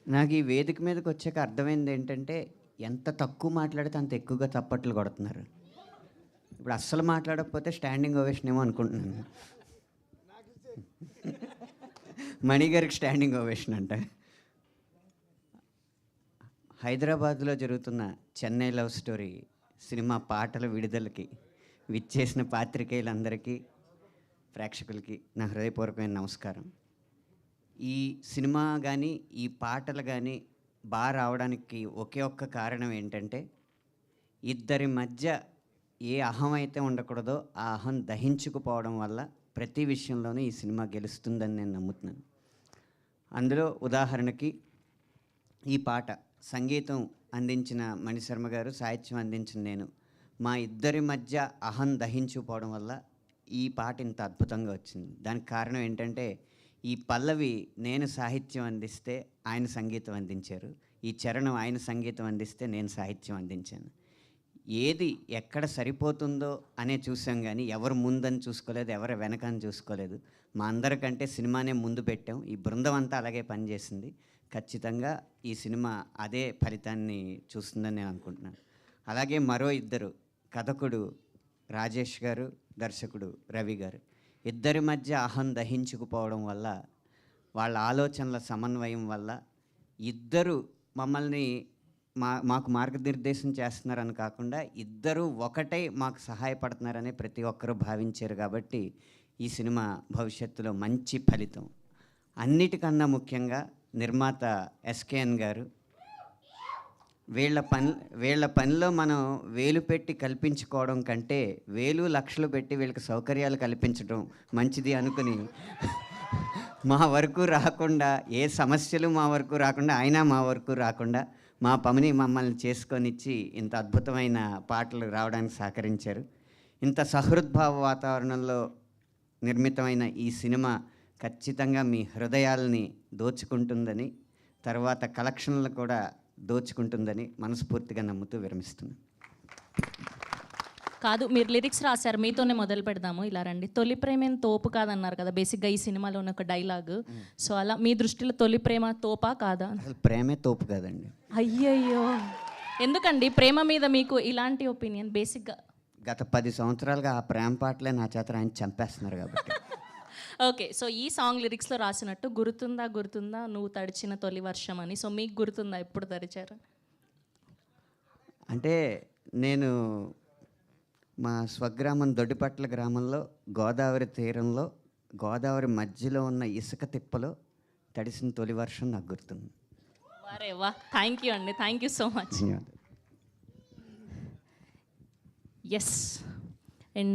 నాకు ఈ వేదిక మీదకి వచ్చాక అర్థమైంది ఏంటంటే, ఎంత తక్కువ మాట్లాడితే అంత ఎక్కువగా చప్పట్లు కొడుతున్నారు. ఇప్పుడు అస్సలు మాట్లాడకపోతే స్టాండింగ్ ఓవేషన్ ఏమో అనుకుంటున్నాను. మణి గారికి స్టాండింగ్ ఓవేషన్ అంట. హైదరాబాద్లో జరుగుతున్న చెన్నై లవ్ స్టోరీ సినిమా పాటల విడుదలకి విచ్చేసిన పాత్రికేయులందరికీ, ప్రేక్షకులకి నా హృదయపూర్వకమైన నమస్కారం. ఈ సినిమా కానీ, ఈ పాటలు కానీ బాగా రావడానికి ఒకే ఒక్క కారణం ఏంటంటే, ఇద్దరి మధ్య ఏ అహం అయితే ఉండకూడదో ఆ అహం దహించుకుపోవడం వల్ల ప్రతి విషయంలోనూ ఈ సినిమా గెలుస్తుందని నేను నమ్ముతున్నాను. అందులో ఉదాహరణకి ఈ పాట సంగీతం అందించిన మణిశర్మ గారు, సాహిత్యం అందించిన నేను, మా ఇద్దరి మధ్య అహం దహించుకుపోవడం వల్ల ఈ పాట ఇంత అద్భుతంగా వచ్చింది. దానికి కారణం ఏంటంటే, ఈ పల్లవి నేను సాహిత్యం అందిస్తే ఆయన సంగీతం అందించారు, ఈ చరణం ఆయన సంగీతం అందిస్తే నేను సాహిత్యం అందించాను. ఏది ఎక్కడ సరిపోతుందో అనే చూసాం, కానీ ఎవరు ముందని చూసుకోలేదు, ఎవరు వెనకని చూసుకోలేదు. మా అందరికంటే సినిమానే ముందు పెట్టాం. ఈ బృందం అంతా అలాగే పనిచేసింది. ఖచ్చితంగా ఈ సినిమా అదే ఫలితాన్ని చూస్తుందని నేను అనుకుంటున్నాను. అలాగే మరో ఇద్దరు, కథకుడు రాజేష్ గారు, దర్శకుడు రవి గారు, ఇద్దరి మధ్య అహం దహించుకుపోవడం వల్ల, వాళ్ళ ఆలోచనల సమన్వయం వల్ల ఇద్దరు మమ్మల్ని మాకు మార్గనిర్దేశం చేస్తున్నారని కాకుండా ఇద్దరు ఒకటై మాకు సహాయపడుతున్నారని ప్రతి ఒక్కరూ భావించారు. కాబట్టి ఈ సినిమా భవిష్యత్తులో మంచి ఫలితం. అన్నిటికన్నా ముఖ్యంగా నిర్మాత ఎస్కేఎన్ గారు, వీళ్ళ పనిలో మనం వేలు పెట్టి కల్పించుకోవడం కంటే వేలు లక్షలు పెట్టి వీళ్ళకి సౌకర్యాలు కల్పించడం మంచిది అనుకుని మా వరకు రాకుండా, ఏ సమస్యలు మా వరకు రాకుండా, అయినా మా వరకు రాకుండా మా పని మమ్మల్ని చేసుకొనిచ్చి ఇంత అద్భుతమైన పాటలు రావడానికి సహకరించారు. ఇంత సహృద్భావ వాతావరణంలో నిర్మితమైన ఈ సినిమా ఖచ్చితంగా మీ హృదయాల్ని దోచుకుంటుందని, తర్వాత కలెక్షన్లు కూడా దోచుకుంటుందని మనస్ఫూర్తిగా నమ్ముతూ విరమిస్తున్నాను. కాదు, మీరు లిరిక్స్ రాశారు, మీతోనే మొదలు పెడదాము. ఇలా రండి. తొలి ప్రేమేం తోపు కాదన్నారు కదా, బేసిక్గా ఈ సినిమాలో ఉన్న ఒక డైలాగ్. సో అలా మీ దృష్టిలో తొలి ప్రేమ తోపా కాదా? అసలు ప్రేమే తోపు కాదండి. అయ్యయ్యో, ఎందుకండి ప్రేమ మీద మీకు ఇలాంటి ఒపీనియన్? బేసిక్గా గత 10 సంవత్సరాలుగా ఆ ప్రేమ పాటలే నా చేత ఆయన చంపేస్తున్నారు కాబట్టి. ఓకే, సో ఈ సాంగ్ లిరిక్స్లో రాసినట్టు గుర్తుందా గుర్తుందా నువ్వు తడిచిన తొలి వర్షం అని. సో మీకు గుర్తుందా ఎప్పుడు తడిచారు? అంటే నేను మా స్వగ్రామం దొడ్డిపట్ల గ్రామంలో గోదావరి తీరంలో, గోదావరి మధ్యలో ఉన్న ఇసుక తిప్పలో తడిసిన తొలి వర్షం నాకు గుర్తుంది. వారే వా, థ్యాంక్ యూ అండి, థ్యాంక్ యూ సో మచ్. ధన్యవాదాలు. ఎస్. అండ్